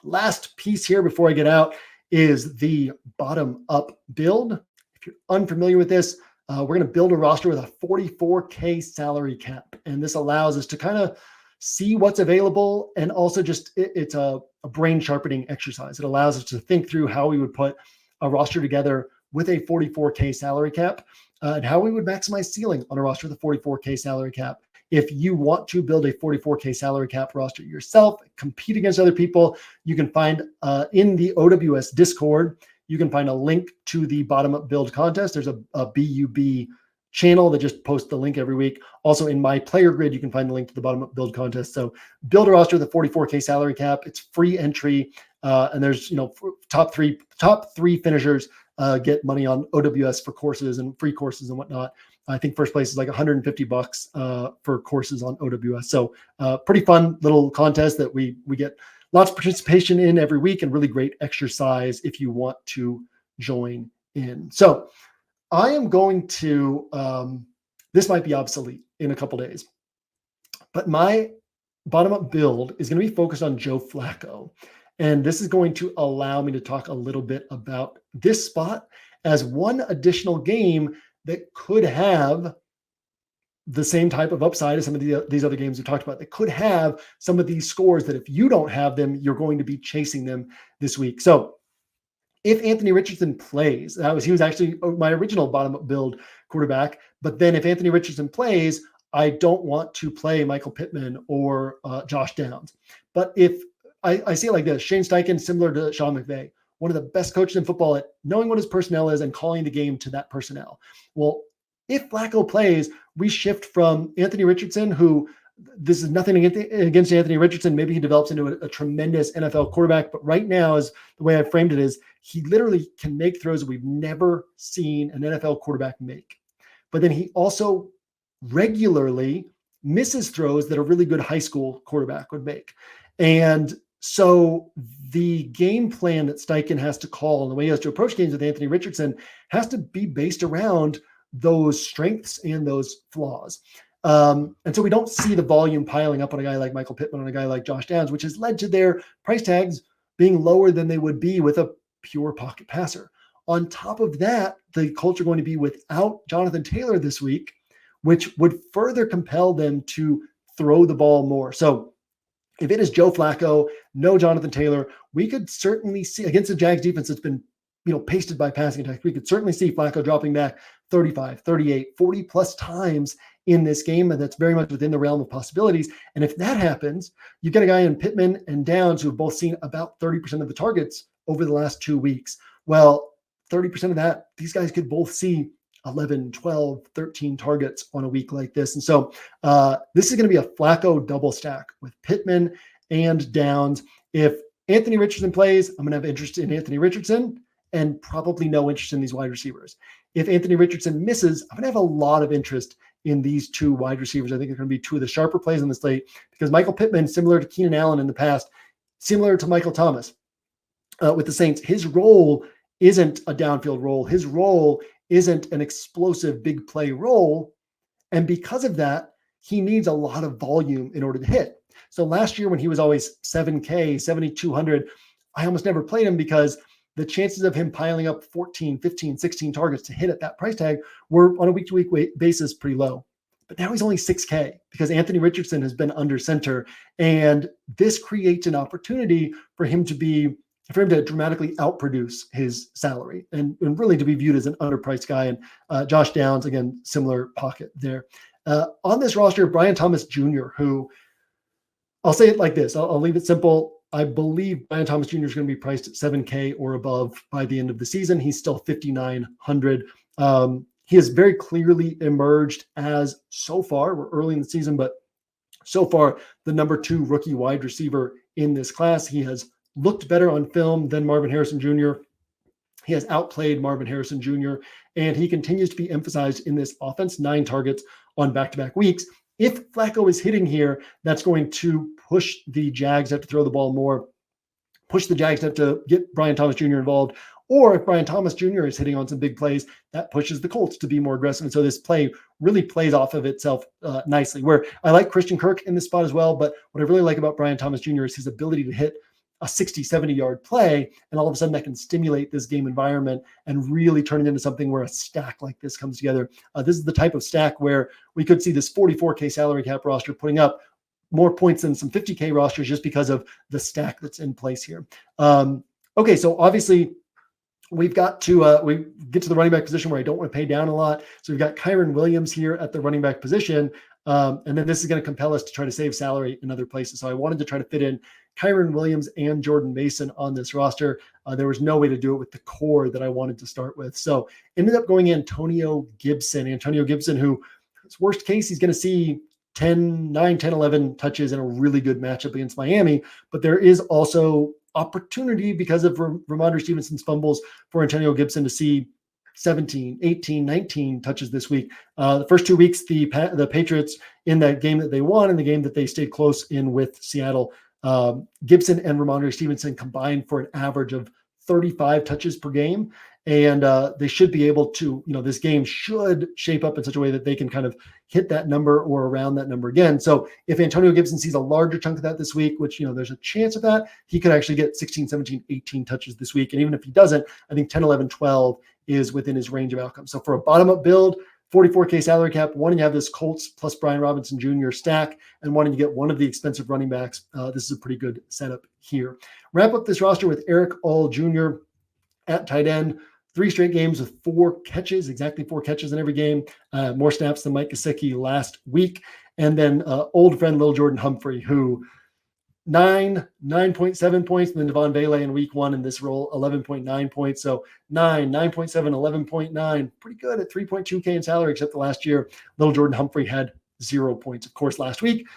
Last piece here before I get out is the bottom up build. If you're unfamiliar with this, we're going to build a roster with a 44K salary cap. And this allows us to kind of see what's available. And also just, it's a brain sharpening exercise. It allows us to think through how we would put a roster together with a 44K salary cap and how we would maximize ceiling on a roster with a 44K salary cap. If you want to build a 44K salary cap roster yourself, compete against other people, you can find in the OWS Discord, you can find a link to the bottom up build contest. There's a BUB channel that just posts the link every week. Also in my player grid, you can find the link to the bottom up build contest. So build a roster with a 44K salary cap. It's free entry. And there's, top three finishers get money on OWS for courses and free courses and whatnot. I think first place is like $150 for courses on OWS. So pretty fun little contest that we get lots of participation in every week, and really great exercise if you want to join in. So I am going to, this might be obsolete in a couple days, but my bottom-up build is going to be focused on Joe Flacco. And this is going to allow me to talk a little bit about this spot as one additional game that could have the same type of upside as some of these other games we talked about, that could have some of these scores that if you don't have them, you're going to be chasing them this week. So if Anthony Richardson plays, he was actually my original bottom-up build quarterback. But then if Anthony Richardson plays, I don't want to play Michael Pittman or Josh Downs. But if I see it like this, Shane Steichen, similar to Sean McVay, one of the best coaches in football at knowing what his personnel is and calling the game to that personnel. Well, if Flacco plays, we shift from Anthony Richardson, who this is nothing against Anthony Richardson. Maybe he develops into a tremendous NFL quarterback, but right now, is the way I framed it, is he literally can make throws we've never seen an NFL quarterback make. But then he also regularly misses throws that a really good high school quarterback would make. And so the game plan that Steichen has to call and the way he has to approach games with Anthony Richardson has to be based around those strengths and those flaws. And so we don't see the volume piling up on a guy like Michael Pittman, on a guy like Josh Downs, which has led to their price tags being lower than they would be with a pure pocket passer. On top of that, the culture going to be without Jonathan Taylor this week, which would further compel them to throw the ball more. So if it is Joe Flacco, no Jonathan Taylor, we could certainly see against the Jags defense that's been, pasted by passing attacks, we could certainly see Flacco dropping back 35, 38, 40 plus times in this game. And that's very much within the realm of possibilities. And if that happens, you've got a guy in Pittman and Downs who have both seen about 30% of the targets over the last 2 weeks. Well, 30% of that, these guys could both see 11, 12, 13 targets on a week like this. And so this is going to be a Flacco double stack with Pittman and Downs. If Anthony Richardson plays, I'm going to have interest in Anthony Richardson and probably no interest in these wide receivers. If Anthony Richardson misses, I'm going to have a lot of interest in these two wide receivers. I think they're going to be two of the sharper plays on the slate, because Michael Pittman, similar to Keenan Allen in the past, similar to Michael Thomas with the Saints, his role isn't a downfield role. His role isn't an explosive big play role. And because of that, he needs a lot of volume in order to hit. So last year when he was always 7K, 7,200, I almost never played him because the chances of him piling up 14, 15, 16 targets to hit at that price tag were on a week-to-week basis pretty low. But now he's only 6K because Anthony Richardson has been under center. And this creates an opportunity for him to dramatically outproduce his salary and really to be viewed as an underpriced guy. And Josh Downs, again, similar pocket there. On this roster, Brian Thomas Jr., who I'll say it like this. I'll leave it simple. I believe Brian Thomas Jr. is going to be priced at 7K or above by the end of the season. He's still 5,900. He has very clearly emerged as, so far, we're early in the season, but so far, the number 2 rookie wide receiver in this class. He has looked better on film than Marvin Harrison Jr. He has outplayed Marvin Harrison Jr., and he continues to be emphasized in this offense, 9 targets on back-to-back weeks. If Flacco is hitting here, that's going to push the Jags to have to throw the ball more, push the Jags to have to get Brian Thomas Jr. involved. Or if Brian Thomas Jr. is hitting on some big plays, that pushes the Colts to be more aggressive. And so this play really plays off of itself nicely, where I like Christian Kirk in this spot as well. But what I really like about Brian Thomas Jr. is his ability to hit a 60, 70-yard play, and all of a sudden that can stimulate this game environment and really turn it into something where a stack like this comes together. This is the type of stack where we could see this 44K salary cap roster putting up more points than some 50K rosters just because of the stack that's in place here. Okay, so obviously we've got to we get to the running back position where I don't want to pay down a lot. So we've got Kyron Williams here at the running back position. And then this is going to compel us to try to save salary in other places. So I wanted to try to fit in Kyren Williams and Jordan Mason on this roster. There was no way to do it with the core that I wanted to start with. So ended up going Antonio Gibson, who, his worst case, he's going to see 9, 10, 11 touches in a really good matchup against Miami. But there is also opportunity because of Ramondre Stevenson's fumbles for Antonio Gibson to see 17, 18, 19 touches this week. The first 2 weeks, the Patriots, in that game that they won and the game that they stayed close in with Seattle, Gibson and Ramondre Stevenson combined for an average of 35 touches per game. And they should be able to, this game should shape up in such a way that they can kind of hit that number or around that number again. So if Antonio Gibson sees a larger chunk of that this week, which, there's a chance of that, he could actually get 16, 17, 18 touches this week. And even if he doesn't, I think 10, 11, 12 is within his range of outcomes. So for a bottom-up build, 44K salary cap, wanting to have this Colts plus Brian Robinson Jr. stack and wanting to get one of the expensive running backs, this is a pretty good setup here. Wrap up this roster with Eric All Jr. at tight end. 3 straight games with 4 catches, exactly 4 catches in every game. More snaps than Mike Gesicki last week. And then old friend Lil Jordan Humphrey, who 9.7 points, and then Devon Bailey in week 1 in this role, 11.9 points. So 9.7, 11.9, pretty good at 3.2K in salary, except the last year, Lil Jordan Humphrey had 0 points. Of course, last week,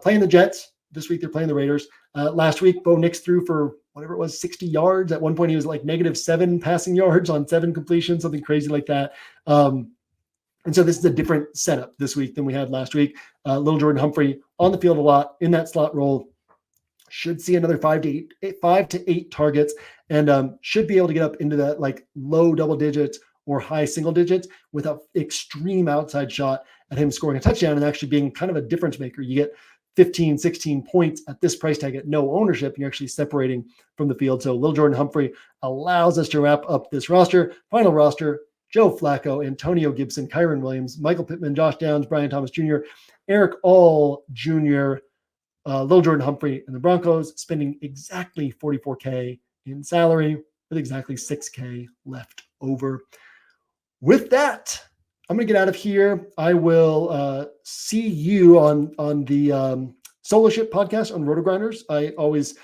playing the Jets. This week, they're playing the Raiders. Last week, Bo Nix threw for whatever it was, 60 yards. At one point, he was like -7 passing yards on 7 completions, something crazy like that. And so this is a different setup this week than we had last week. Lil Jordan Humphrey on the field a lot in that slot role. Should see another 5 to 8 targets, and should be able to get up into that like low double digits or high single digits with an extreme outside shot at him scoring a touchdown and actually being kind of a difference maker. You get 15, 16 points at this price tag at no ownership, and you're actually separating from the field. So Lil Jordan Humphrey allows us to wrap up this roster. Final roster: Joe Flacco, Antonio Gibson, Kyren Williams, Michael Pittman, Josh Downs, Brian Thomas Jr., Eric All Jr., Lil Jordan Humphrey, and the Broncos, spending exactly 44K in salary with exactly 6K left over. With that, I'm going to get out of here. I will see you on the Solo Ship podcast on Roto Grinders. I always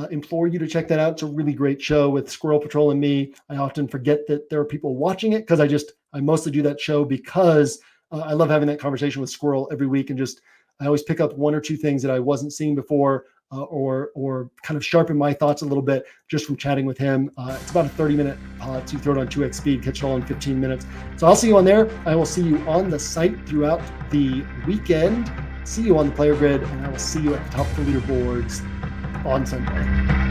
implore you to check that out. It's a really great show with Squirrel Patrol and me. I often forget that there are people watching it because I mostly do that show because I love having that conversation with Squirrel every week, and I always pick up 1 or 2 things that I wasn't seeing before, or kind of sharpen my thoughts a little bit just from chatting with him. It's about a 30-minute pod, so you throw it on 2x speed, catch it all in 15 minutes. So I'll see you on there. I will see you on the site throughout the weekend. See you on the player grid, and I will see you at the top of the leaderboards on Sunday.